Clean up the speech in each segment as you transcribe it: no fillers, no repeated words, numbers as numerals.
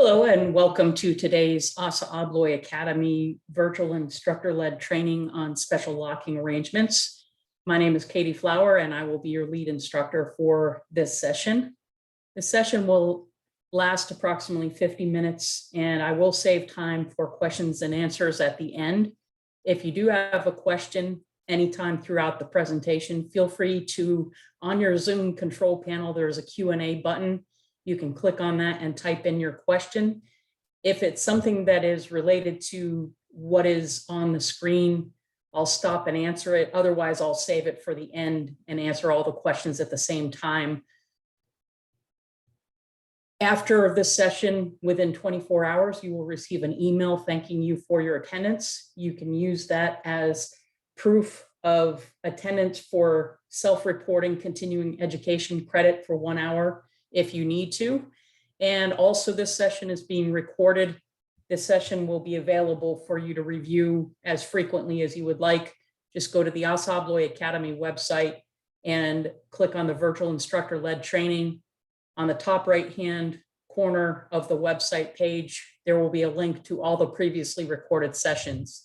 Hello and welcome to today's ASSA ABLOY Academy virtual instructor-led training on special locking arrangements. My name is Katie Flower and I will be your lead instructor for this session. This session will last approximately 50 minutes and I will save time for questions and answers at the end. If you do have a question anytime throughout the presentation, feel free to, on your Zoom control panel, there's a Q&A button. You can click on that and type in your question. If it's something that is related to what is on the screen, I'll stop and answer it. Otherwise, I'll save it for the end and answer all the questions at the same time. After this session, within 24 hours, you will receive an email thanking you for your attendance. You can use that as proof of attendance for self-reporting continuing education credit for 1 hour if you need to. And also this session is being recorded. This session will be available for you to review as frequently as you would like. Just go to the ASSA ABLOY Academy website and click on the virtual instructor-led training. On the top right-hand corner of the website page, there will be a link to all the previously recorded sessions.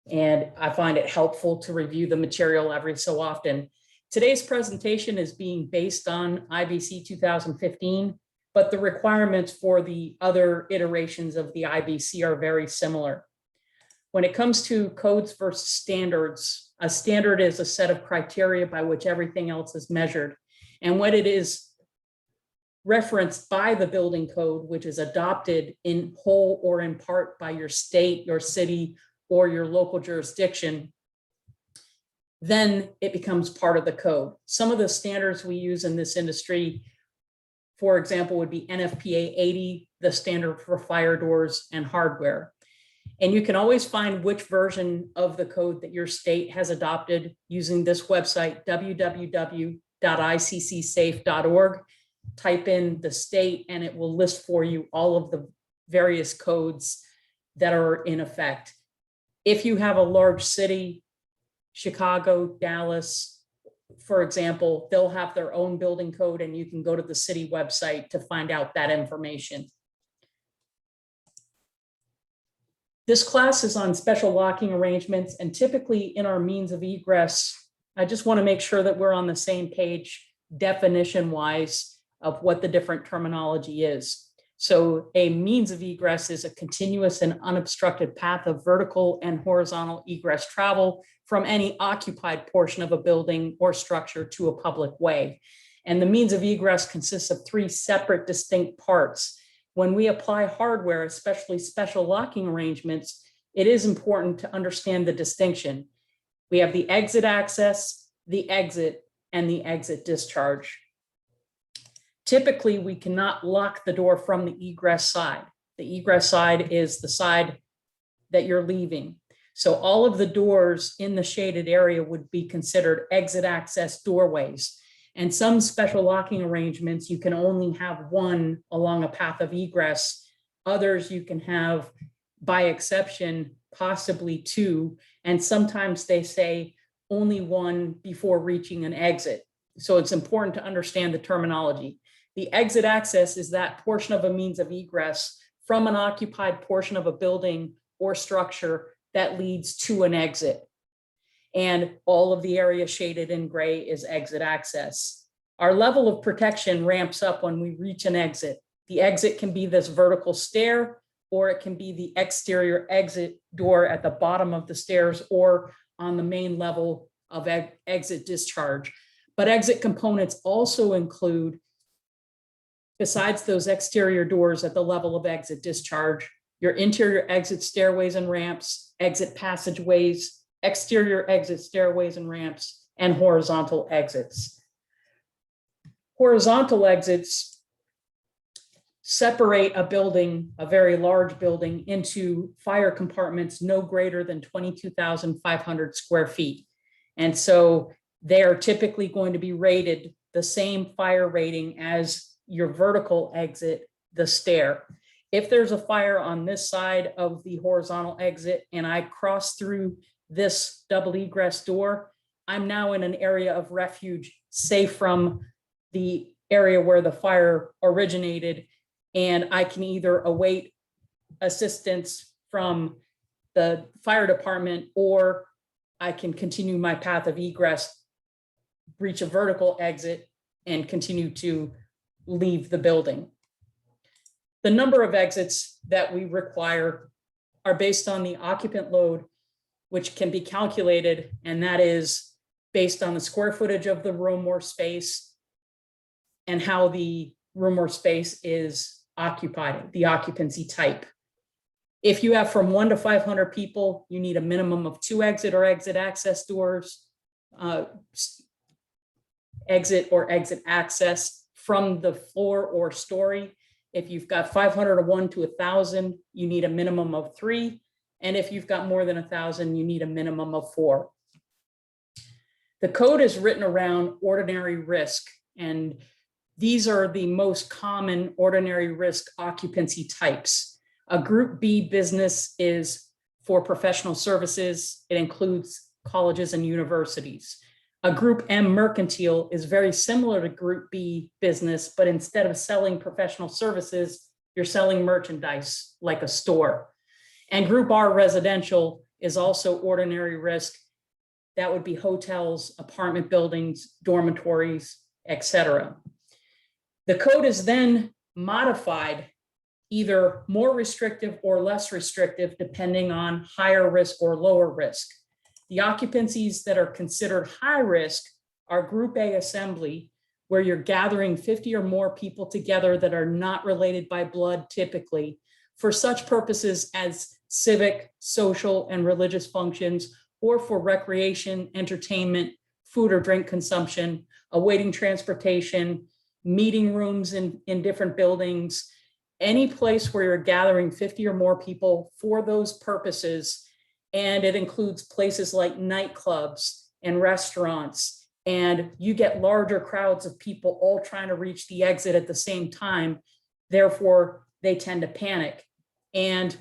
And I find it helpful to review the material every so often. Today's presentation is being based on IBC 2015, but the requirements for the other iterations of the IBC are very similar. When it comes to codes versus standards, a standard is a set of criteria by which everything else is measured. And when it is referenced by the building code, which is adopted in whole or in part by your state, your city, or your local jurisdiction, then it becomes part of the code. Some of the standards we use in this industry, for example, would be NFPA 80, the standard for fire doors and hardware. And you can always find which version of the code that your state has adopted using this website, www.iccsafe.org. Type in the state and it will list for you all of the various codes that are in effect. If you have a large city, Chicago, Dallas, for example, they'll have their own building code and you can go to the city website to find out that information. This class is on special locking arrangements, and typically in our means of egress, I just want to make sure that we're on the same page definition-wise of what the different terminology is. So a means of egress is a continuous and unobstructed path of vertical and horizontal egress travel from any occupied portion of a building or structure to a public way. And the means of egress consists of three separate distinct parts. When we apply hardware, especially special locking arrangements, it is important to understand the distinction. We have the exit access, the exit, and the exit discharge. Typically, we cannot lock the door from the egress side. The egress side is the side that you're leaving. So all of the doors in the shaded area would be considered exit access doorways. And some special locking arrangements, you can only have one along a path of egress. Others you can have, by exception, possibly two. And sometimes they say only one before reaching an exit. So it's important to understand the terminology. The exit access is that portion of a means of egress from an occupied portion of a building or structure that leads to an exit. And all of the area shaded in gray is exit access. Our level of protection ramps up when we reach an exit. The exit can be this vertical stair, or it can be the exterior exit door at the bottom of the stairs or on the main level of exit discharge. But exit components also include, besides those exterior doors at the level of exit discharge, your interior exit stairways and ramps, exit passageways, exterior exit stairways and ramps, and horizontal exits. Horizontal exits separate a building, a very large building, into fire compartments no greater than 22,500 square feet. And so they are typically going to be rated the same fire rating as your vertical exit, the stair. If there's a fire on this side of the horizontal exit and I cross through this double egress door, I'm now in an area of refuge, safe from the area where the fire originated, and I can either await assistance from the fire department, or I can continue my path of egress, reach a vertical exit, and continue to leave the building. The number of exits that we require are based on the occupant load, which can be calculated, and that is based on the square footage of the room or space and how the room or space is occupied, the occupancy type. If you have from 1 to 500 people, you need a minimum of 2 exit or exit access doors, exit or exit access from the floor or story. If you've got 501 to 1,000, you need a minimum of 3. And if you've got more than 1,000, you need a minimum of 4. The code is written around ordinary risk, and these are the most common ordinary risk occupancy types. A Group B business is for professional services. It includes colleges and universities. A Group M mercantile is very similar to Group B business, but instead of selling professional services, you're selling merchandise like a store. And Group R residential is also ordinary risk. That would be hotels, apartment buildings, dormitories, etc. The code is then modified, either more restrictive or less restrictive, depending on higher risk or lower risk. The occupancies that are considered high risk are Group A assembly, where you're gathering 50 or more people together that are not related by blood typically, for such purposes as civic, social, and religious functions, or for recreation, entertainment, food or drink consumption, awaiting transportation, meeting rooms in different buildings, any place where you're gathering 50 or more people for those purposes. And it includes places like nightclubs and restaurants, and you get larger crowds of people all trying to reach the exit at the same time. Therefore, they tend to panic. And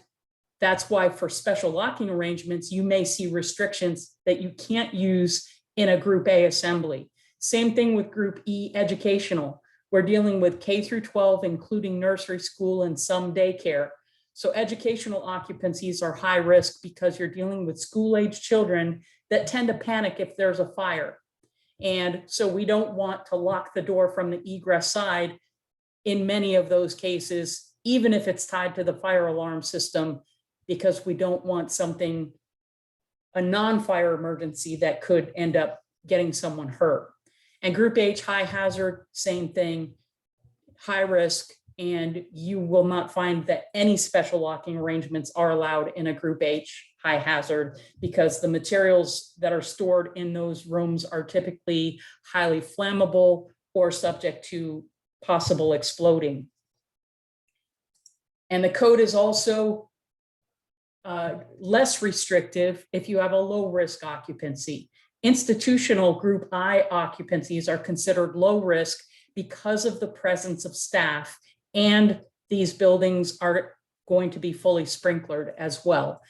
that's why for special locking arrangements, you may see restrictions that you can't use in a Group A assembly. Same thing with Group E educational. We're dealing with K through 12, including nursery school and some daycare. So educational occupancies are high risk because you're dealing with school-age children that tend to panic if there's a fire. And so we don't want to lock the door from the egress side in many of those cases, even if it's tied to the fire alarm system, because we don't want something, a non-fire emergency that could end up getting someone hurt. And Group H, high hazard, same thing, high risk, and you will not find that any special locking arrangements are allowed in a Group H, high hazard, because the materials that are stored in those rooms are typically highly flammable or subject to possible exploding. And the code is also less restrictive if you have a low risk occupancy. Institutional Group I occupancies are considered low risk because of the presence of staff, and these buildings are going to be fully sprinklered as well.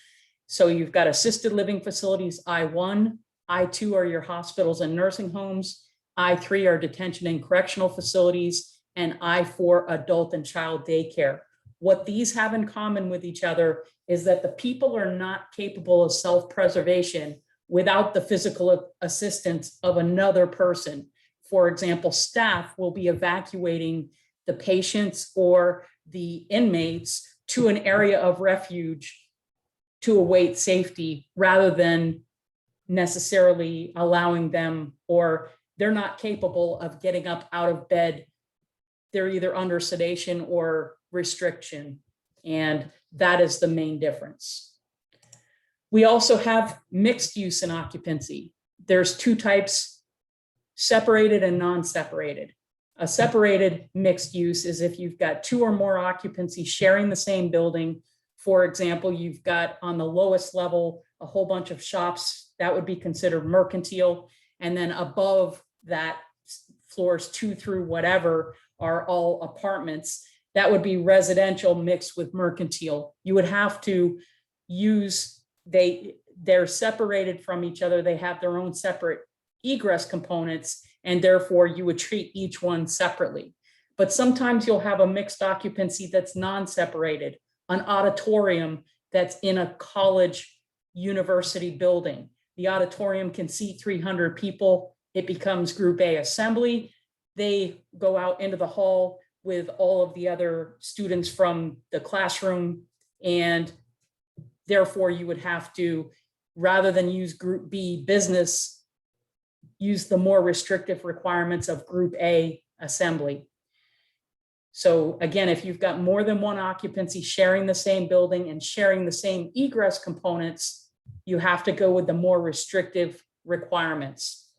So you've got assisted living facilities, I1, I2 are your hospitals and nursing homes, I3 are detention and correctional facilities, and I4 adult and child daycare. What these have in common with each other is that the people are not capable of self-preservation without the physical assistance of another person. For example, staff will be evacuating the patients or the inmates to an area of refuge to await safety, rather than necessarily allowing them, or they're not capable of getting up out of bed. They're either under sedation or restriction, and that is the main difference. We also have mixed use and occupancy. There's 2 types, separated and non-separated. A separated mixed use is if you've got 2 or more occupancies sharing the same building. For example, you've got on the lowest level a whole bunch of shops, that would be considered mercantile, and then above that, floors 2 through whatever are all apartments. That would be residential mixed with mercantile. You would have to use, they're separated from each other. They have their own separate egress components, and therefore you would treat each one separately. But sometimes you'll have a mixed occupancy that's non-separated, an auditorium that's in a college university building. The auditorium can seat 300 people. It becomes Group A assembly. They go out into the hall with all of the other students from the classroom, and therefore you would have to, rather than use Group B business, use the more restrictive requirements of Group A assembly. So again, if you've got more than one occupancy sharing the same building and sharing the same egress components, you have to go with the more restrictive requirements.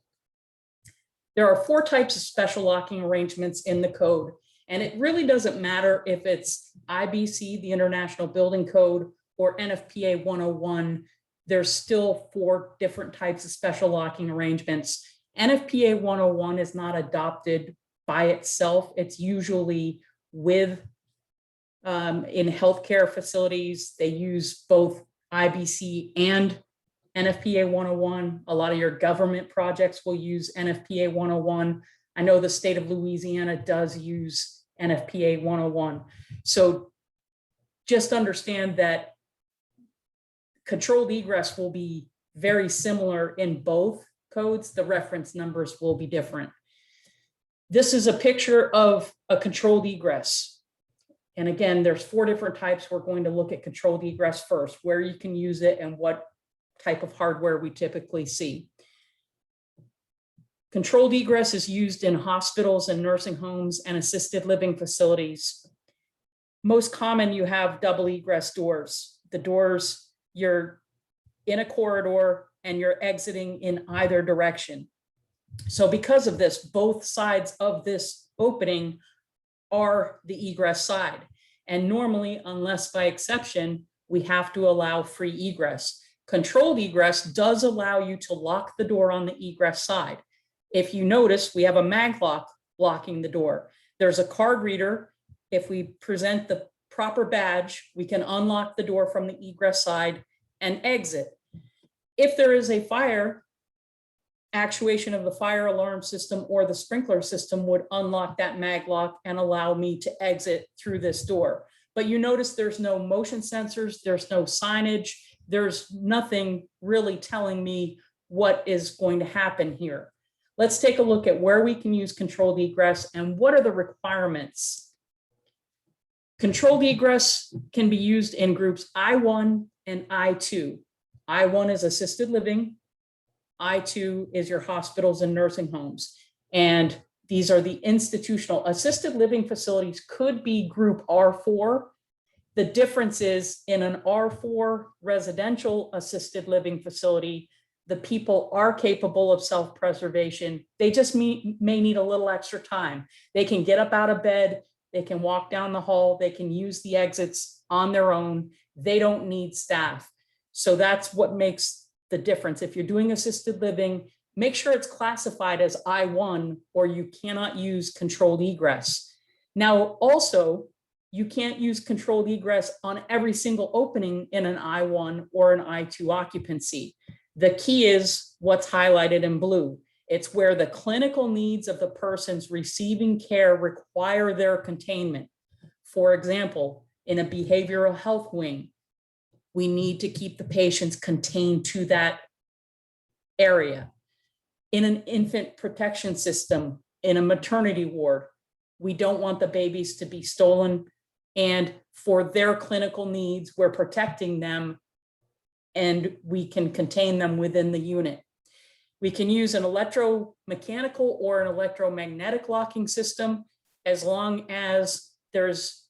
There are 4 types of special locking arrangements in the code, and it really doesn't matter if it's IBC, the International Building Code, or NFPA 101. There's still 4 different types of special locking arrangements. NFPA 101 is not adopted by itself. It's usually with, in healthcare facilities, they use both IBC and NFPA 101. A lot of your government projects will use NFPA 101. I know the state of Louisiana does use NFPA 101. So just understand that controlled egress will be very similar in both codes. The reference numbers will be different. This is a picture of a controlled egress. And again, there's 4 different types. We're going to look at controlled egress first, where you can use it and what type of hardware we typically see. Controlled egress is used in hospitals and nursing homes and assisted living facilities. Most common, you have double egress doors. The doors, you're in a corridor and you're exiting in either direction. So because of this, both sides of this opening are the egress side. And normally, unless by exception, we have to allow free egress. Controlled egress does allow you to lock the door on the egress side. If you notice, we have a mag lock locking the door. There's a card reader. If we present the proper badge, we can unlock the door from the egress side and exit. If there is a fire, actuation of the fire alarm system or the sprinkler system would unlock that mag lock and allow me to exit through this door. But you notice there's no motion sensors, there's no signage, there's nothing really telling me what is going to happen here. Let's take a look at where we can use controlled egress and what are the requirements. Controlled egress can be used in groups I1 and I2. I1 is assisted living. I2 is your hospitals and nursing homes. And these are the institutional. Assisted living facilities could be group R4. The difference is in an R4 residential assisted living facility, the people are capable of self-preservation. They just may need a little extra time. They can get up out of bed, they can walk down the hall, they can use the exits on their own. They don't need staff. So that's what makes the difference. If you're doing assisted living, make sure it's classified as I1 or you cannot use controlled egress. Now, also, you can't use controlled egress on every single opening in an I1 or an I2 occupancy. The key is what's highlighted in blue. It's where the clinical needs of the persons receiving care require their containment. For example, in a behavioral health wing, we need to keep the patients contained to that area. In an infant protection system, in a maternity ward, we don't want the babies to be stolen. And for their clinical needs, we're protecting them and we can contain them within the unit. We can use an electromechanical or an electromagnetic locking system as long as there's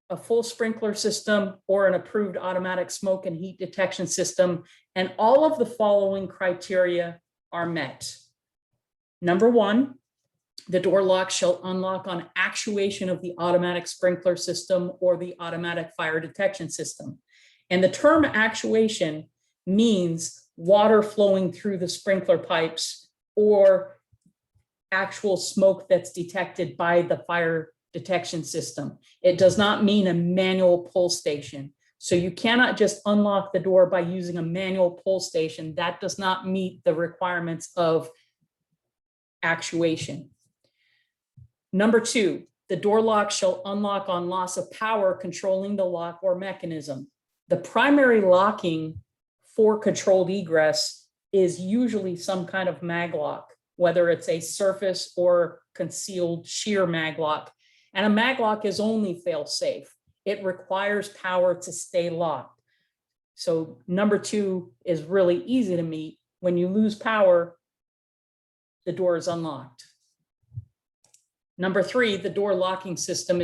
a full sprinkler system or an approved automatic smoke and heat detection system. And all of the following criteria are met. Number 1, the door lock shall unlock on actuation of the automatic sprinkler system or the automatic fire detection system. And the term actuation means water flowing through the sprinkler pipes or actual smoke that's detected by the fire detection system. It does not mean a manual pull station. So you cannot just unlock the door by using a manual pull station. That does not meet the requirements of actuation. Number 2, The door lock shall unlock on loss of power controlling the lock or mechanism. The primary locking for controlled egress is usually some kind of mag lock, whether it's a surface or concealed shear mag lock. And a mag lock is only fail safe. It requires power to stay locked. So number 2 is really easy to meet. When you lose power, the door is unlocked. Number 3, the door locking system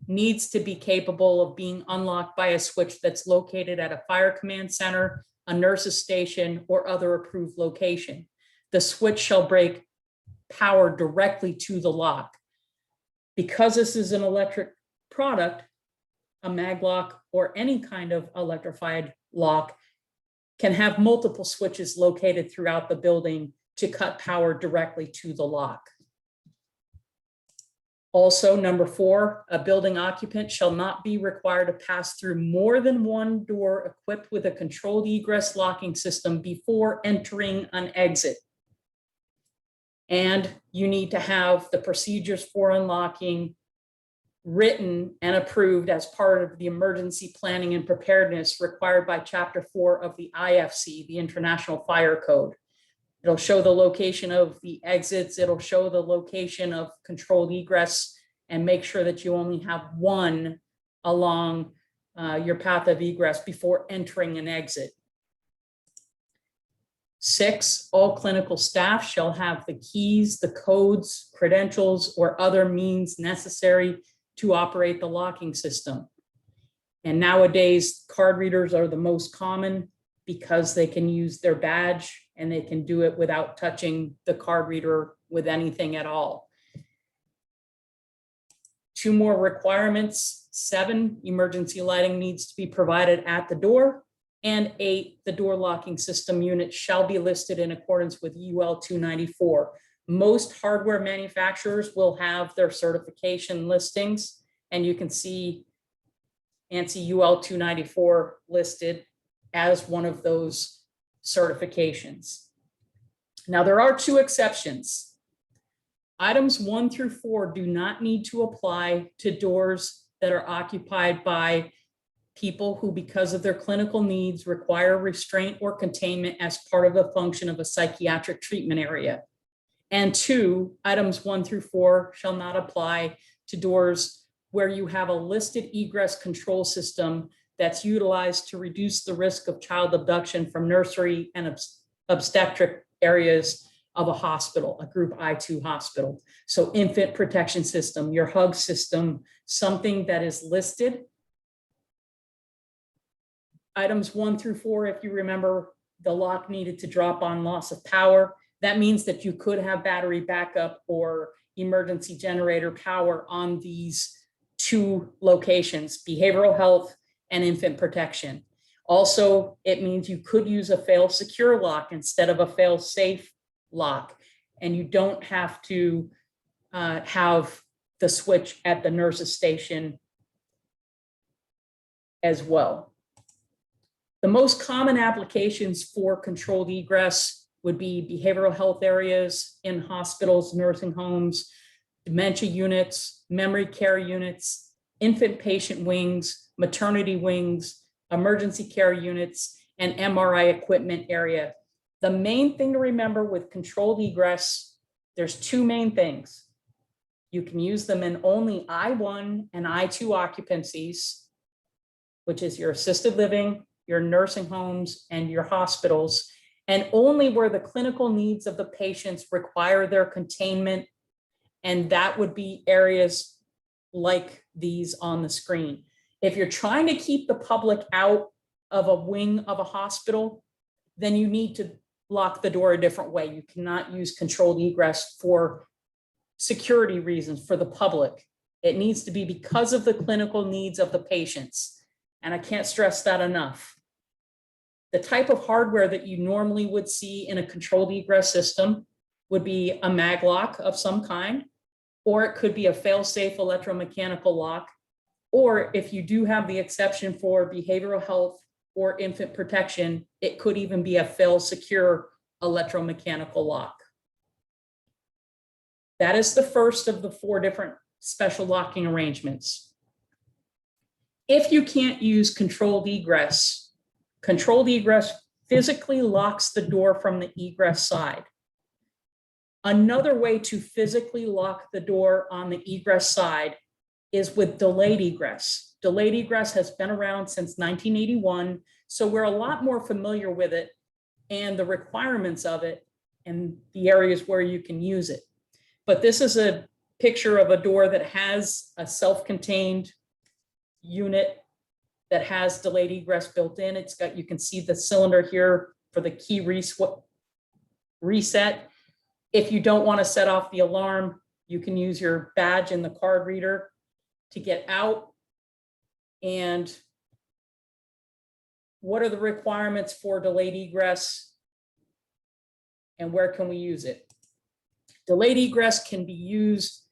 needs to be capable of being unlocked by a switch that's located at a fire command center, a nurse's station, or other approved location. The switch shall break power directly to the lock. Because this is an electric product, a mag lock or any kind of electrified lock can have multiple switches located throughout the building to cut power directly to the lock. Also, number 4, a building occupant shall not be required to pass through more than one door equipped with a controlled egress locking system before entering an exit. And you need to have the procedures for unlocking written and approved as part of the emergency planning and preparedness required by Chapter 4 of the IFC, the International Fire Code. It'll show the location of the exits. It'll show the location of controlled egress and make sure that you only have one along your path of egress before entering an exit. 6, all clinical staff shall have the keys, the codes, credentials, or other means necessary to operate the locking system. And nowadays, card readers are the most common because they can use their badge and they can do it without touching the card reader with anything at all. 2 more requirements. 7, emergency lighting needs to be provided at the door. And 8, the door locking system unit shall be listed in accordance with UL 294. Most hardware manufacturers will have their certification listings, and you can see ANSI UL 294 listed as one of those certifications. Now, there are 2 exceptions. Items 1 through 4 do not need to apply to doors that are occupied by people who, because of their clinical needs, require restraint or containment as part of the function of a psychiatric treatment area. And 2, items 1 through 4 shall not apply to doors where you have a listed egress control system that's utilized to reduce the risk of child abduction from nursery and obstetric areas of a hospital, a group I2 hospital. So infant protection system, your hug system, something that is listed. Items 1 through 4, if you remember, the lock needed to drop on loss of power. That means that you could have battery backup or emergency generator power on these 2 locations, behavioral health and infant protection. Also, it means you could use a fail secure lock instead of a fail safe lock, and you don't have to have the switch at the nurse's station as well. The most common applications for controlled egress would be behavioral health areas in hospitals, nursing homes, dementia units, memory care units, infant patient wings, maternity wings, emergency care units, and MRI equipment area. The main thing to remember with controlled egress, there's 2 main things. You can use them in only I1 and I2 occupancies, which is your assisted living, your nursing homes, and your hospitals, and only where the clinical needs of the patients require their containment. And that would be areas like these on the screen. If you're trying to keep the public out of a wing of a hospital, then you need to lock the door a different way. You cannot use controlled egress for security reasons for the public. It needs to be because of the clinical needs of the patients. And I can't stress that enough. The type of hardware that you normally would see in a controlled egress system would be a mag lock of some kind, or it could be a fail-safe electromechanical lock, or if you do have the exception for behavioral health or infant protection, it could even be a fail-secure electromechanical lock. That is the first of the 4 different special locking arrangements. If you can't use controlled egress physically locks the door from the egress side. Another way to physically lock the door on the egress side is with delayed egress. Delayed egress has been around since 1981, so we're a lot more familiar with it and the requirements of it and the areas where you can use it. But this is a picture of a door that has a self-contained unit that has delayed egress built in. It's got, you can see the cylinder here for the key reset. If you don't want to set off the alarm, you can use your badge in the card reader to get out. And what are the requirements for delayed egress and where can we use it? Delayed egress can be used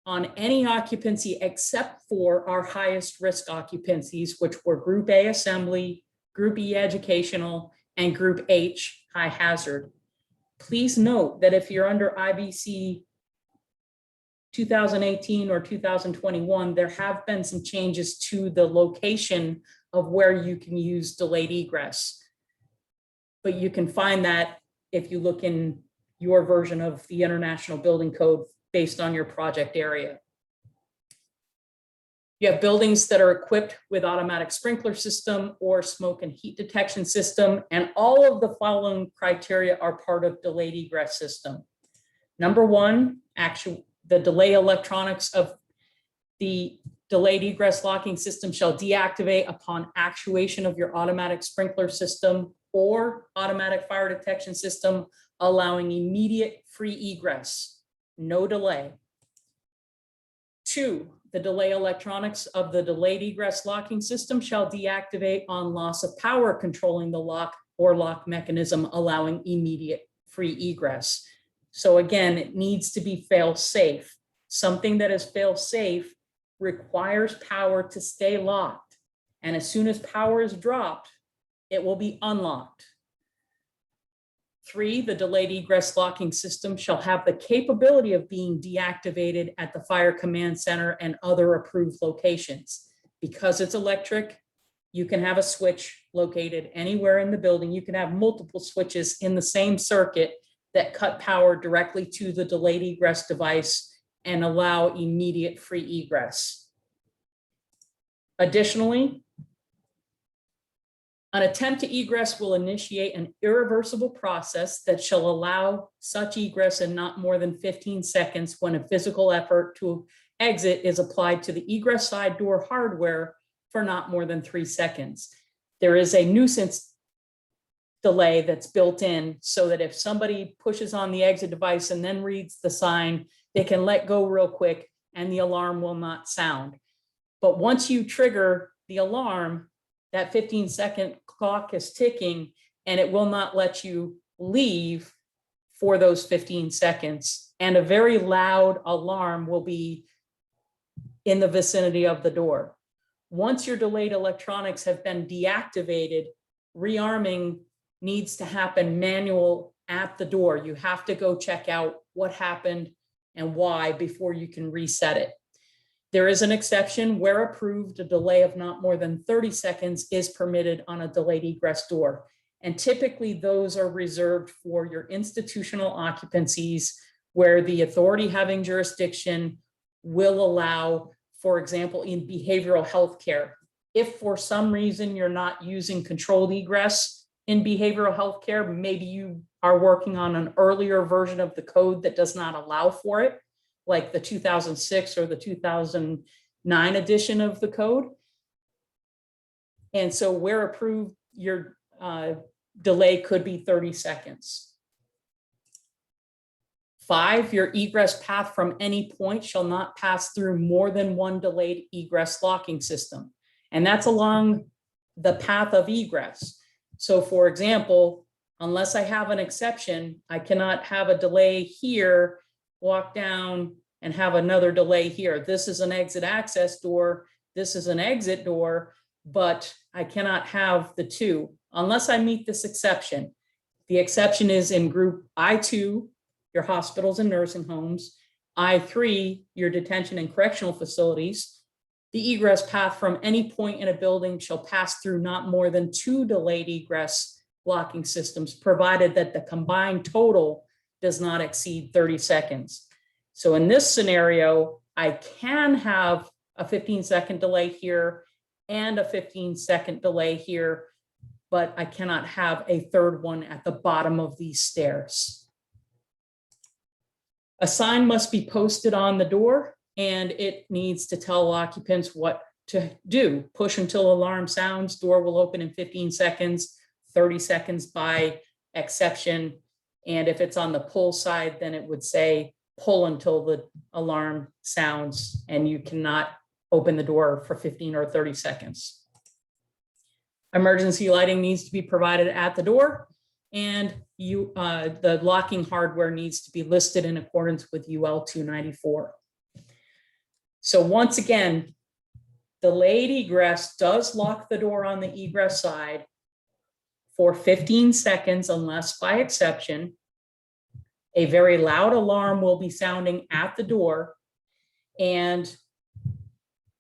on any occupancy except for our highest risk occupancies, which were Group A assembly, Group E educational, and Group H high hazard. Please note that if you're under IBC 2018 or 2021, there have been some changes to the location of where you can use delayed egress. But you can find that if you look in your version of the International Building Code based on your project area. You have buildings that are equipped with automatic sprinkler system or smoke and heat detection system, and all of the following criteria are part of delayed egress system. Number one, the delay electronics of the delayed egress locking system shall deactivate upon actuation of your automatic sprinkler system or automatic fire detection system, allowing immediate free egress, no delay. Two, the delay electronics of the delayed egress locking system shall deactivate on loss of power controlling the lock or lock mechanism, allowing immediate free egress. So again, it needs to be fail safe. Something that is fail safe requires power to stay locked. And as soon as power is dropped, it will be unlocked. Three, the delayed egress locking system shall have the capability of being deactivated at the fire command center and other approved locations. Because it's electric, you can have a switch located anywhere in the building. You can have multiple switches in the same circuit that cut power directly to the delayed egress device and allow immediate free egress. Additionally, an attempt to egress will initiate an irreversible process that shall allow such egress in not more than 15 seconds when a physical effort to exit is applied to the egress side door hardware for not more than 3 seconds. There is a nuisance delay that's built in so that if somebody pushes on the exit device and then reads the sign, they can let go real quick and the alarm will not sound. But once you trigger the alarm, that 15-second clock is ticking and it will not let you leave for those 15 seconds. And a very loud alarm will be in the vicinity of the door. Once your delayed electronics have been deactivated, rearming needs to happen manual at the door. You have to go check out what happened and why before you can reset it. There is an exception where approved, a delay of not more than 30 seconds is permitted on a delayed egress door. And typically those are reserved for your institutional occupancies where the authority having jurisdiction will allow, for example, in behavioral health care. If for some reason you're not using controlled egress in behavioral health care, maybe you are working on an earlier version of the code that does not allow for it, like the 2006 or the 2009 edition of the code. And so where approved, your delay could be 30 seconds. 5, your egress path from any point shall not pass through more than one delayed egress locking system. And that's along the path of egress. So for example, unless I have an exception, I cannot have a delay here, walk down and have another delay here. This is an exit access door. This is an exit door, but I cannot have the two unless I meet this exception. The exception is in group I2, your hospitals and nursing homes, I3, your detention and correctional facilities, the egress path from any point in a building shall pass through not more than 2 delayed egress locking systems, provided that the combined total does not exceed 30 seconds. So in this scenario, I can have a 15-second delay here and a 15-second delay here, but I cannot have a third one at the bottom of these stairs. A sign must be posted on the door, and it needs to tell occupants what to do. Push until alarm sounds, door will open in 15 seconds, 30 seconds by exception. And if it's on the pull side, then it would say pull until the alarm sounds, and you cannot open the door for 15 or 30 seconds. Emergency lighting needs to be provided at the door, and the locking hardware needs to be listed in accordance with UL 294. So once again, delayed egress does lock the door on the egress side for 15 seconds unless by exception. A very loud alarm will be sounding at the door, and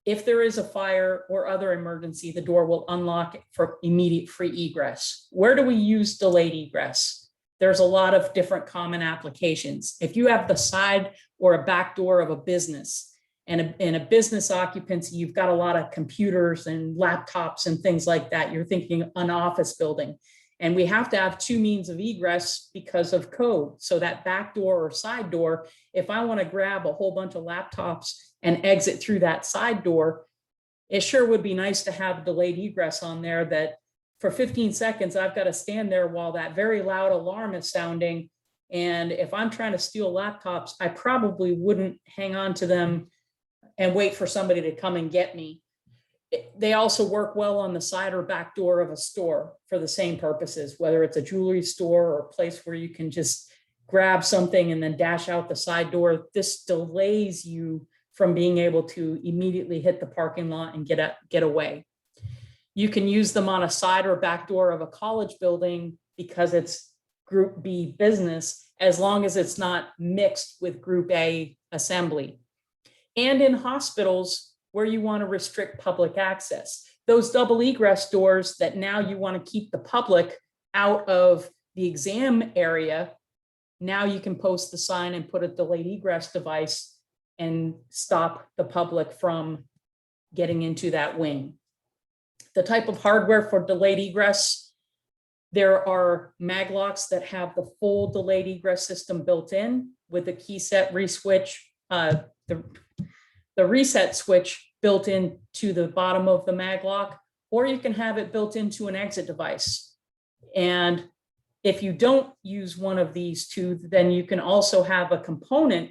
if there is a fire or other emergency, the door will unlock for immediate free egress. Where do we use delayed egress? There's a lot of different common applications. If you have the side or a back door of a business, and in a business occupancy, you've got a lot of computers and laptops and things like that. You're thinking an office building. And we have to have 2 means of egress because of code. So that back door or side door, if I want to grab a whole bunch of laptops and exit through that side door, it sure would be nice to have delayed egress on there that for 15 seconds, I've got to stand there while that very loud alarm is sounding. And if I'm trying to steal laptops, I probably wouldn't hang on to them and wait for somebody to come and get me. They also work well on the side or back door of a store for the same purposes, whether it's a jewelry store or a place where you can just grab something and then dash out the side door. This delays you from being able to immediately hit the parking lot and get away. You can use them on a side or back door of a college building because it's Group B business, as long as it's not mixed with Group A assembly. And in hospitals where you want to restrict public access. Those double egress doors that now you want to keep the public out of the exam area, now you can post the sign and put a delayed egress device and stop the public from getting into that wing. The type of hardware for delayed egress, there are mag locks that have the full delayed egress system built in with a key set reswitch, the reset switch built into the bottom of the mag lock, or you can have it built into an exit device. And if you don't use one of these two, then you can also have a component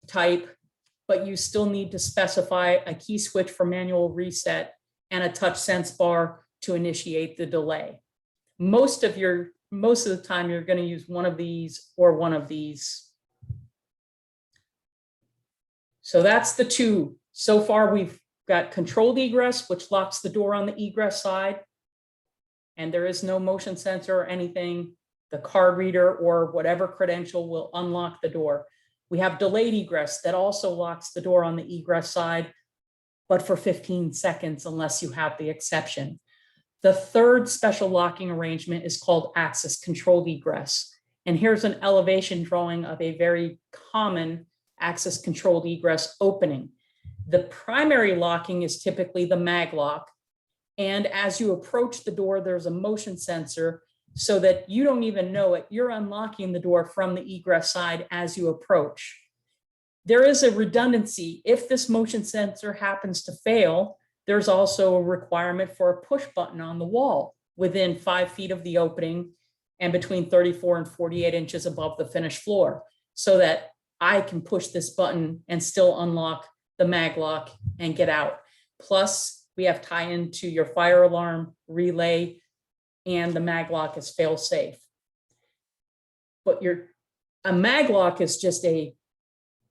type, but you still need to specify a key switch for manual reset and a touch sense bar to initiate the delay. Most of the time you're going to use one of these or one of these. So that's the 2. So far, we've got controlled egress, which locks the door on the egress side, and there is no motion sensor or anything. The card reader or whatever credential will unlock the door. We have delayed egress that also locks the door on the egress side, but for 15 seconds, unless you have the exception. The third special locking arrangement is called access controlled egress. And here's an elevation drawing of a very common access controlled egress opening. The primary locking is typically the mag lock. And as you approach the door, there's a motion sensor so that you don't even know it. You're unlocking the door from the egress side as you approach. There is a redundancy. If this motion sensor happens to fail, there's also a requirement for a push button on the wall within 5 feet of the opening and between 34 and 48 inches above the finished floor, so that I can push this button and still unlock the mag lock and get out. Plus, we have tie-in to your fire alarm, relay, and the mag lock is fail safe. But a mag lock is just a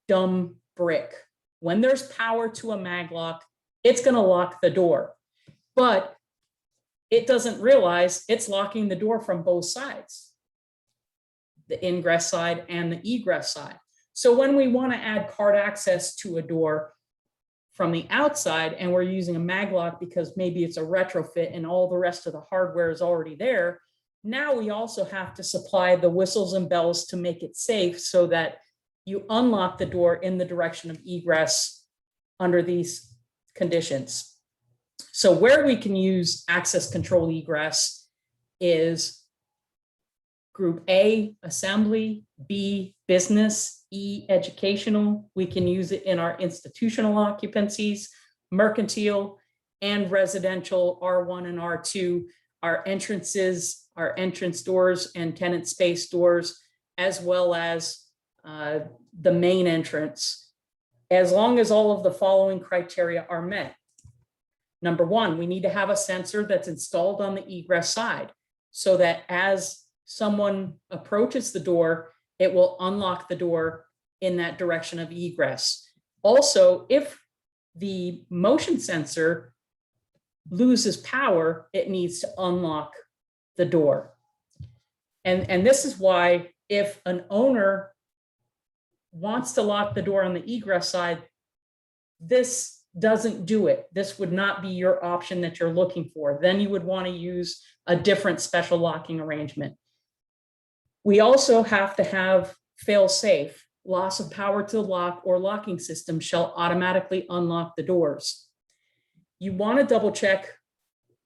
dumb brick. When there's power to a mag lock, it's going to lock the door, but it doesn't realize it's locking the door from both sides, the ingress side and the egress side. So when we want to add card access to a door from the outside and we're using a mag lock because maybe it's a retrofit and all the rest of the hardware is already there, now we also have to supply the whistles and bells to make it safe so that you unlock the door in the direction of egress under these conditions. So where we can use access control egress is group A, assembly, B, business, E, educational. We can use it in our institutional occupancies, mercantile, and residential R1 and R2, our entrances, our entrance doors and tenant space doors, as well as the main entrance, as long as all of the following criteria are met. Number one, we need to have a sensor that's installed on the egress side so that as someone approaches the door, it will unlock the door in that direction of egress. Also, if the motion sensor loses power, it needs to unlock the door. And this is why if an owner wants to lock the door on the egress side, this doesn't do it. This would not be your option that you're looking for. Then you would want to use a different special locking arrangement. We also have to have fail-safe. Loss of power to the lock or locking system shall automatically unlock the doors. You want to double check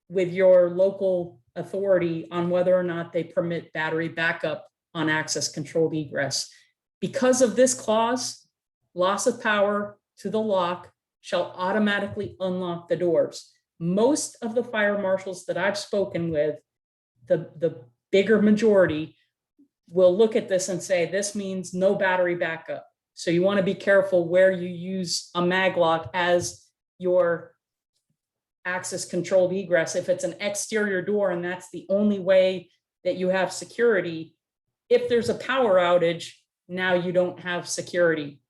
with your local authority on whether or not they permit battery backup on access controlled egress. Because of this clause, loss of power to the lock shall automatically unlock the doors. Most of the fire marshals that I've spoken with, the bigger majority, will look at this and say, this means no battery backup. So you want to be careful where you use a mag lock as your access controlled egress. If it's an exterior door and that's the only way that you have security, if there's a power outage, now you don't have security.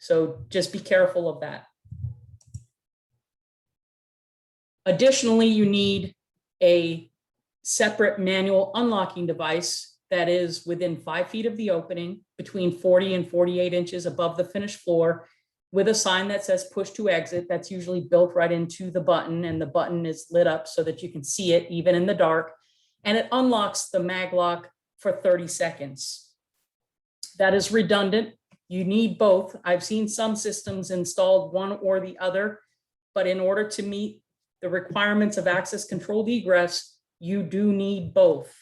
So just be careful of that. Additionally, you need a separate manual unlocking device that is within 5 feet of the opening, between 40 and 48 inches above the finished floor, with a sign that says push to exit. That's usually built right into the button, and the button is lit up so that you can see it even in the dark. And it unlocks the mag lock for 30 seconds. That is redundant. You need both. I've seen some systems installed one or the other, but in order to meet the requirements of access controlled egress, you do need both.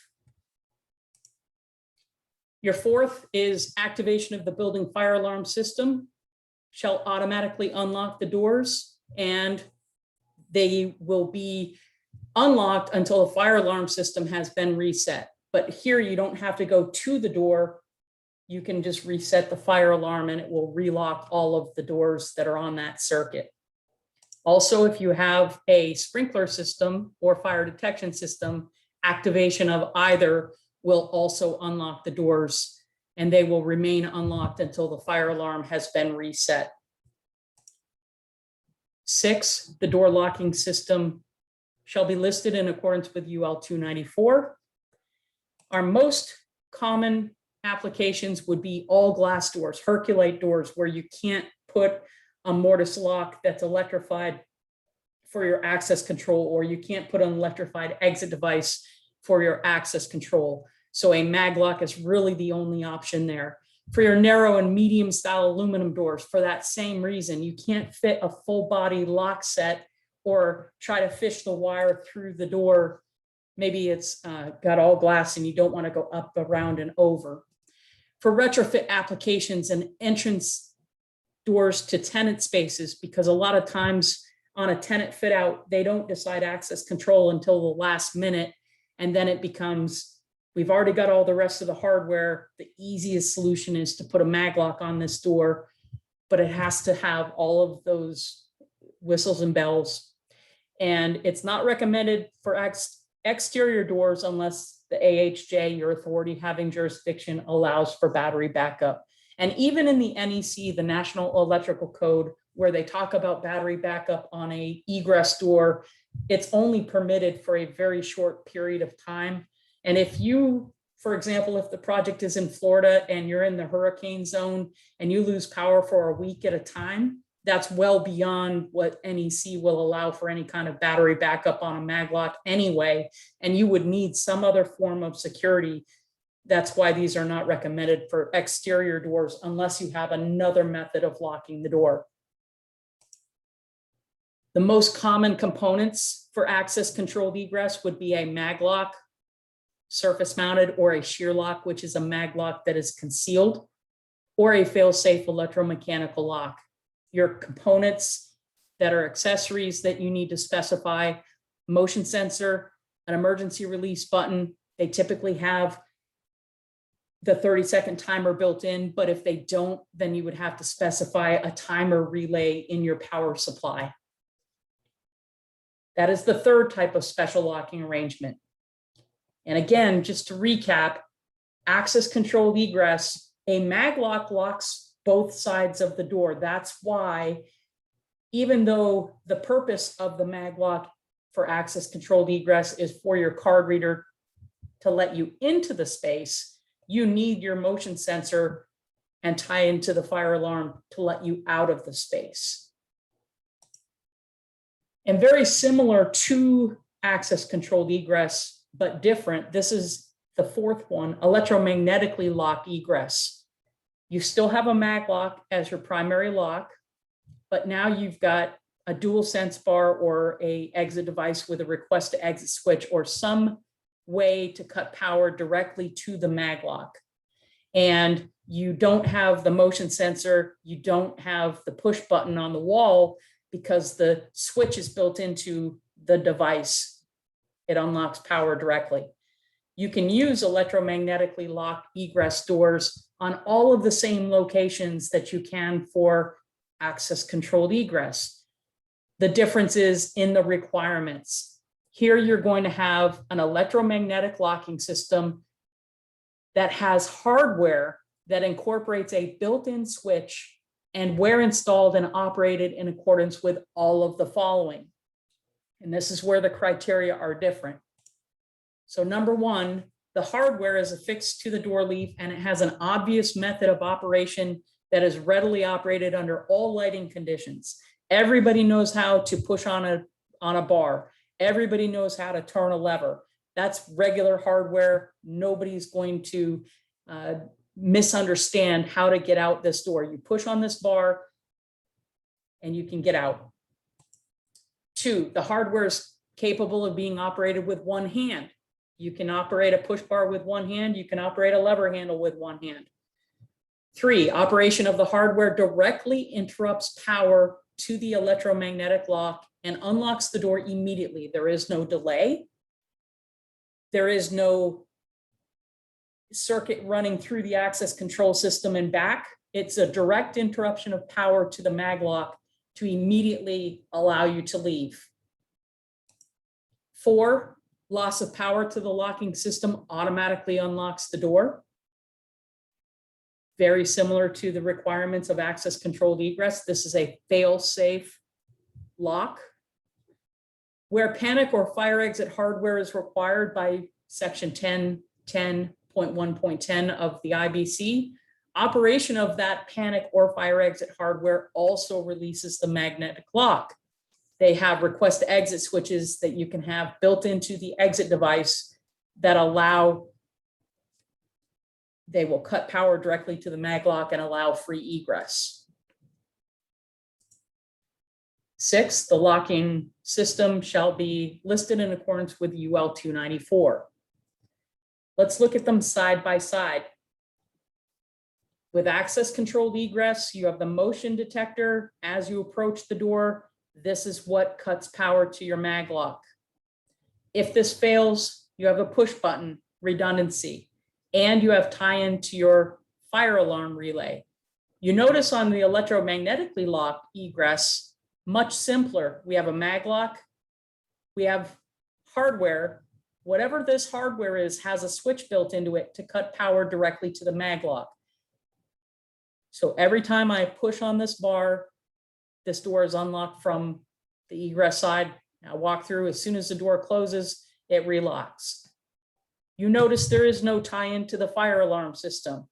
Your fourth is activation of the building fire alarm system shall automatically unlock the doors, and they will be unlocked until the fire alarm system has been reset. But here you don't have to go to the door. You can just reset the fire alarm and it will relock all of the doors that are on that circuit. Also, if you have a sprinkler system or fire detection system, activation of either will also unlock the doors, and they will remain unlocked until the fire alarm has been reset. 6, the door locking system shall be listed in accordance with UL 294. Our most common applications would be all glass doors, Herculite doors, where you can't put a mortise lock that's electrified for your access control, or you can't put an electrified exit device for your access control. So a mag lock is really the only option there. For your narrow and medium style aluminum doors, for that same reason, you can't fit a full body lock set or try to fish the wire through the door. Maybe it's got all glass and you don't want to go up, around, and over. For retrofit applications and entrance doors to tenant spaces, because a lot of times on a tenant fit out, they don't decide access control until the last minute. And then it becomes, we've already got all the rest of the hardware. The easiest solution is to put a mag lock on this door, but it has to have all of those whistles and bells. And it's not recommended for exterior doors unless the AHJ, your authority having jurisdiction, allows for battery backup. And even in the NEC, the National Electrical Code, where they talk about battery backup on a egress door, it's only permitted for a very short period of time. And if you For example, if the project is in Florida and you're in the hurricane zone and you lose power for a week at a time, that's well beyond what NEC will allow for any kind of battery backup on a maglock anyway, and you would need some other form of security. That's why these are not recommended for exterior doors unless you have another method of locking the door. The most common components for access controlled egress would be a maglock, surface mounted, or a shear lock, which is a maglock that is concealed, or a fail-safe electromechanical lock. Your components that are accessories that you need to specify: motion sensor, an emergency release button. They typically have the 30-second timer built in, but if they don't, then you would have to specify a timer relay in your power supply. That is the third type of special locking arrangement. And again, just to recap, access controlled egress, a maglock locks both sides of the door. That's why, even though the purpose of the maglock for access controlled egress is for your card reader to let you into the space, you need your motion sensor and tie into the fire alarm to let you out of the space. And very similar to access controlled egress, but different, this is the fourth one, electromagnetically locked egress. You still have a maglock as your primary lock, but now you've got a dual sense bar or a exit device with a request to exit switch or some way to cut power directly to the maglock. And you don't have the motion sensor, you don't have the push button on the wall because the switch is built into the device. It unlocks power directly. You can use electromagnetically locked egress doors on all of the same locations that you can for access controlled egress. The difference is in the requirements. Here you're going to have an electromagnetic locking system that has hardware that incorporates a built-in switch and where installed and operated in accordance with all of the following. And this is where the criteria are different. So number one, the hardware is affixed to the door leaf and it has an obvious method of operation that is readily operated under all lighting conditions. Everybody knows how to push on a bar. Everybody knows how to turn a lever. That's regular hardware. Nobody's going to misunderstand how to get out this door. You push on this bar and you can get out. Two, the hardware is capable of being operated with one hand. You can operate a push bar with one hand. You can operate a lever handle with one hand. Three, operation of the hardware directly interrupts power to the electromagnetic lock and unlocks the door immediately. There is no delay. There is no circuit running through the access control system and back. It's a direct interruption of power to the maglock to immediately allow you to leave. Four, loss of power to the locking system automatically unlocks the door. Very similar to the requirements of access controlled egress. This is a fail-safe lock. Where panic or fire exit hardware is required by section 10.1.10 of the IBC, operation of that panic or fire exit hardware also releases the magnetic lock. They have request to exit switches that you can have built into the exit device that they will cut power directly to the maglock and allow free egress. Six, the locking system shall be listed in accordance with UL 294. Let's look at them side by side. With access controlled egress, you have the motion detector. As you approach the door, this is what cuts power to your maglock. If this fails, you have a push button, redundancy, and you have tie-in to your fire alarm relay. You notice on the electromagnetically locked egress, much simpler. We have a maglock, we have hardware. Whatever this hardware is has a switch built into it to cut power directly to the maglock. So every time I push on this bar, this door is unlocked from the egress side. I walk through, as soon as the door closes, it relocks. You notice there is no tie-in to the fire alarm system.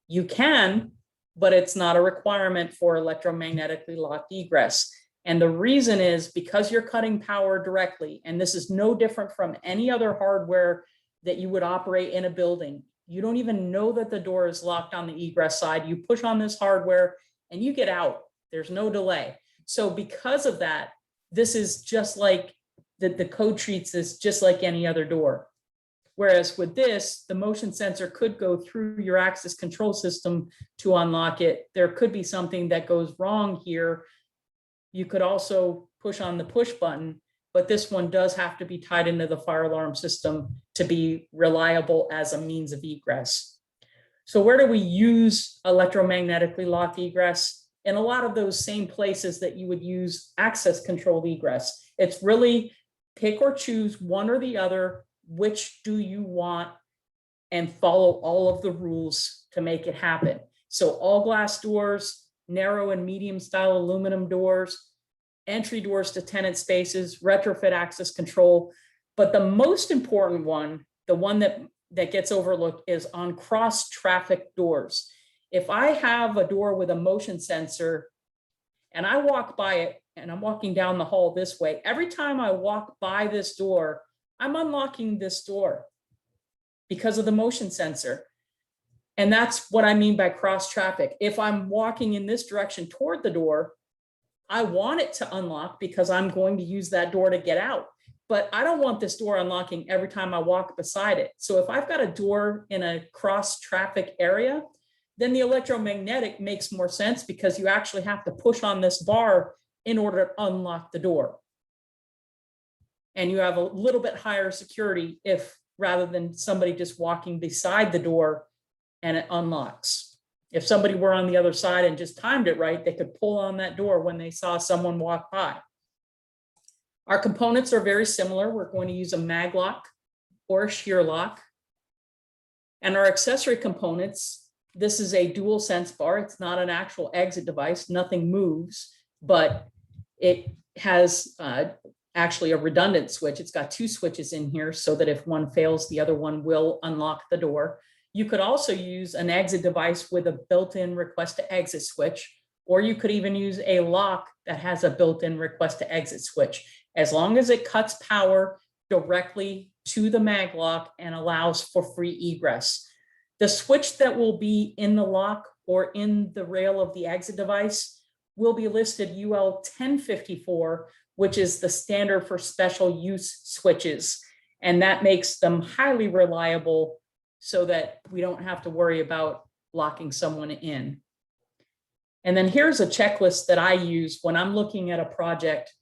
You can, but it's not a requirement for electromagnetically locked egress. And the reason is because you're cutting power directly, and this is no different from any other hardware that you would operate in a building. You don't even know that the door is locked on the egress side. You push on this hardware and you get out. There's no delay. So because of that, this is just like the code treats this just like any other door. Whereas with this, the motion sensor could go through your access control system to unlock it. There could be something that goes wrong here. You could also push on the push button, but this one does have to be tied into the fire alarm system to be reliable as a means of egress. So where do we use electromagnetically locked egress? In a lot of those same places that you would use access controlled egress. It's really pick or choose one or the other. Which do you want, and follow all of the rules to make it happen. So all glass doors, narrow and medium style aluminum doors, entry doors to tenant spaces, retrofit access control. But the most important one, the one that gets overlooked, is on cross traffic doors. If I have a door with a motion sensor and I walk by it, and I'm walking down the hall this way, every time I walk by this door, I'm unlocking this door because of the motion sensor. And that's what I mean by cross traffic. If I'm walking in this direction toward the door, I want it to unlock because I'm going to use that door to get out. But I don't want this door unlocking every time I walk beside it. So if I've got a door in a cross traffic area, then the electromagnetic makes more sense because you actually have to push on this bar in order to unlock the door. And you have a little bit higher security if rather than somebody just walking beside the door and it unlocks. If somebody were on the other side and just timed it right, they could pull on that door when they saw someone walk by. Our components are very similar. We're going to use a mag lock or a shear lock. And our accessory components, this is a dual sense bar. It's not an actual exit device. Nothing moves, but it has actually a redundant switch. It's got two switches in here so that if one fails, the other one will unlock the door. You could also use an exit device with a built-in request to exit switch, or you could even use a lock that has a built-in request to exit switch, as long as it cuts power directly to the mag lock and allows for free egress. The switch that will be in the lock or in the rail of the exit device will be listed UL 1054, which is the standard for special use switches. And that makes them highly reliable so that we don't have to worry about locking someone in. And then here's a checklist that I use when I'm looking at a project.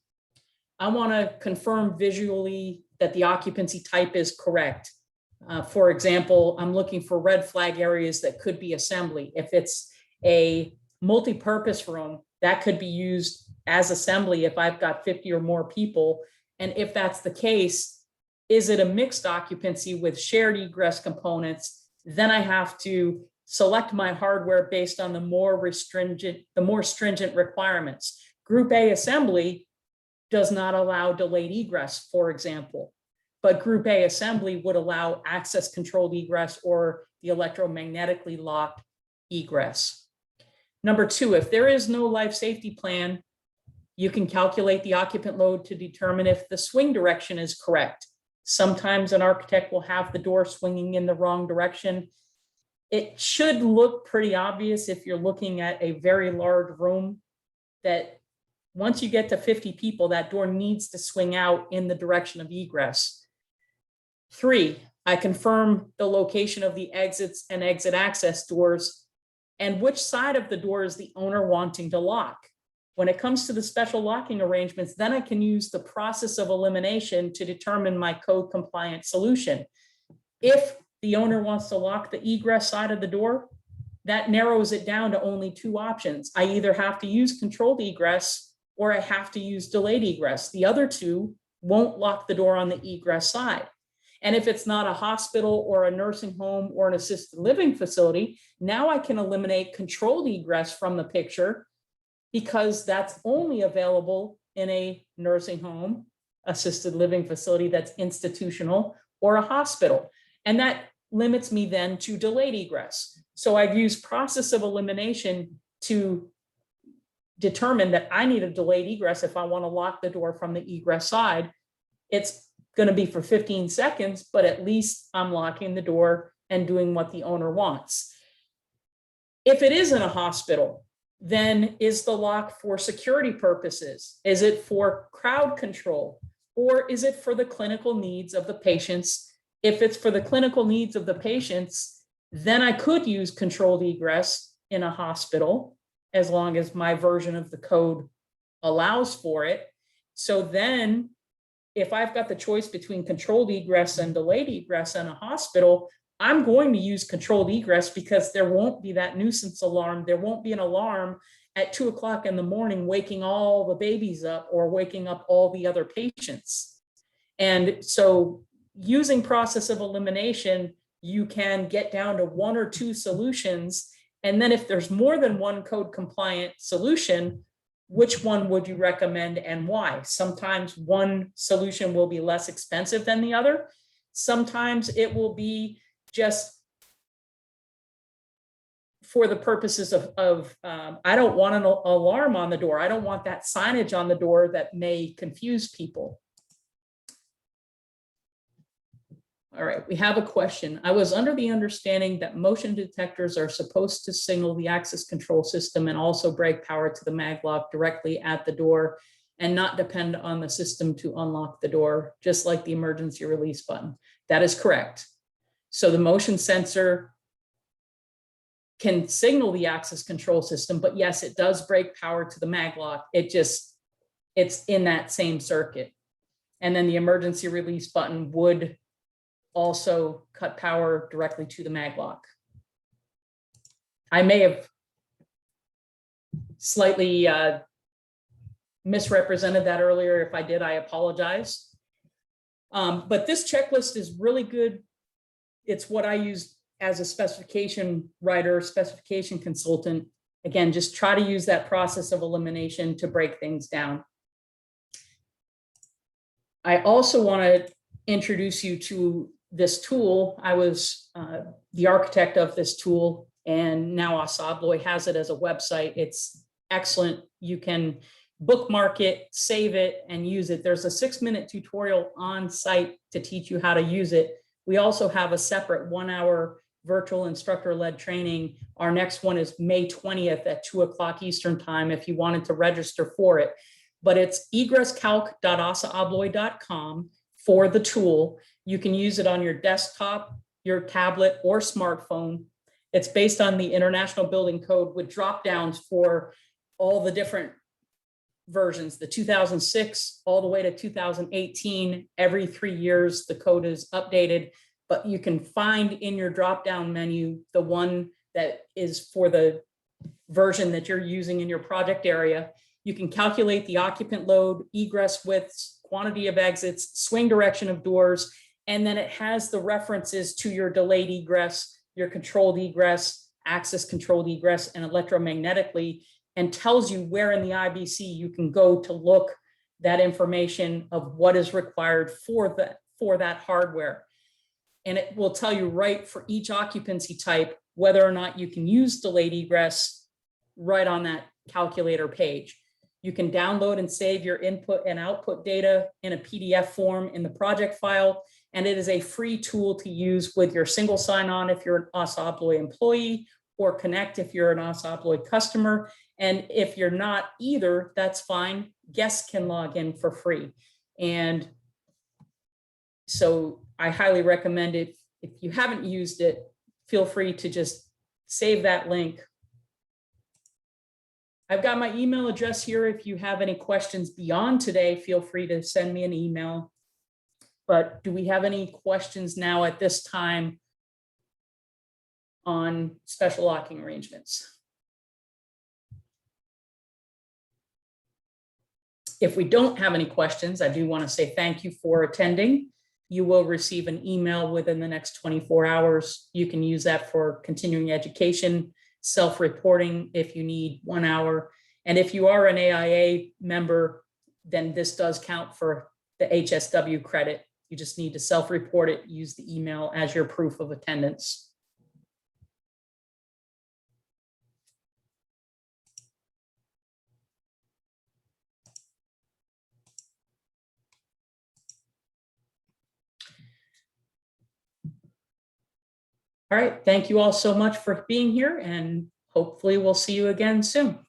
I want to confirm visually that the occupancy type is correct. For example, I'm looking for red flag areas that could be assembly. If it's a multi-purpose room, that could be used as assembly if I've got 50 or more people. And if that's the case, is it a mixed occupancy with shared egress components? Then I have to select my hardware based on the more stringent requirements. Group A assembly does not allow delayed egress, for example, but Group A assembly would allow access controlled egress or the electromagnetically locked egress. Number two, if there is no life safety plan, you can calculate the occupant load to determine if the swing direction is correct. Sometimes an architect will have the door swinging in the wrong direction. It should look pretty obvious if you're looking at a very large room that once you get to 50 people, that door needs to swing out in the direction of egress. Three, I confirm the location of the exits and exit access doors and which side of the door is the owner wanting to lock. When it comes to the special locking arrangements, then I can use the process of elimination to determine my code compliant solution. If the owner wants to lock the egress side of the door, that narrows it down to only two options. I either have to use controlled egress or I have to use delayed egress. The other two won't lock the door on the egress side. And if it's not a hospital or a nursing home or an assisted living facility, now I can eliminate controlled egress from the picture because that's only available in a nursing home, assisted living facility that's institutional, or a hospital. And that limits me then to delayed egress. So I've used process of elimination to determine that I need a delayed egress if I want to lock the door from the egress side. It's going to be for 15 seconds, but at least I'm locking the door and doing what the owner wants. If it is in a hospital, then is the lock for security purposes? Is it for crowd control? Or is it for the clinical needs of the patients? If it's for the clinical needs of the patients, then I could use controlled egress in a hospital, as long as my version of the code allows for it. So then if I've got the choice between controlled egress and delayed egress in a hospital, I'm going to use controlled egress because there won't be that nuisance alarm. There won't be an alarm at 2 o'clock in the morning, waking all the babies up or waking up all the other patients. And so using process of elimination, you can get down to 1 or 2 solutions. And then if there's more than one code compliant solution, which one would you recommend and why? Sometimes one solution will be less expensive than the other. Sometimes it will be just for the purposes of I don't want an alarm on the door. I don't want that signage on the door that may confuse people. All right, we have a question. I was under the understanding that motion detectors are supposed to signal the access control system and also break power to the maglock directly at the door and not depend on the system to unlock the door, just like the emergency release button. That is correct. So the motion sensor can signal the access control system, but yes, it does break power to the maglock. It's in that same circuit. And then the emergency release button would also cut power directly to the maglock. I may have slightly misrepresented that earlier. If I did, I apologize. But this checklist is really good. It's what I use as a specification writer, specification consultant. Again, just try to use that process of elimination to break things down. I also want to introduce you to this tool. I was the architect of this tool, and now ASSA ABLOY has it as a website. It's excellent. You can bookmark it, save it, and use it. There's a 6-minute tutorial on site to teach you how to use it. We also have a separate 1-hour virtual instructor-led training. Our next one is May 20th at 2 o'clock Eastern time if you wanted to register for it. But it's egresscalc.assaabloy.com for the tool. You can use it on your desktop, your tablet, or smartphone. It's based on the International Building Code with drop downs for all the different versions, the 2006 all the way to 2018. Every 3 years, the code is updated, but you can find in your drop down menu the one that is for the version that you're using in your project area. You can calculate the occupant load, egress widths, quantity of exits, swing direction of doors, and then it has the references to your delayed egress, your controlled egress, access controlled egress, and electromagnetically, and tells you where in the IBC you can go to look that information of what is required for that hardware. And it will tell you right for each occupancy type whether or not you can use delayed egress right on that calculator page. You can download and save your input and output data in a PDF form in the project file, and it is a free tool to use with your single sign-on if you're an ASSA ABLOY employee, or Connect if you're an ASSA ABLOY customer. And if you're not either, that's fine. Guests can log in for free. And so I highly recommend it. If you haven't used it, feel free to just save that link. I've got my email address here. If you have any questions beyond today, feel free to send me an email. But do we have any questions now at this time on special locking arrangements? If we don't have any questions, I do want to say thank you for attending. You will receive an email within the next 24 hours. You can use that for continuing education, self-reporting if you need 1 hour. And if you are an AIA member, then this does count for the HSW credit. You just need to self-report it, use the email as your proof of attendance. All right, thank you all so much for being here, and hopefully we'll see you again soon.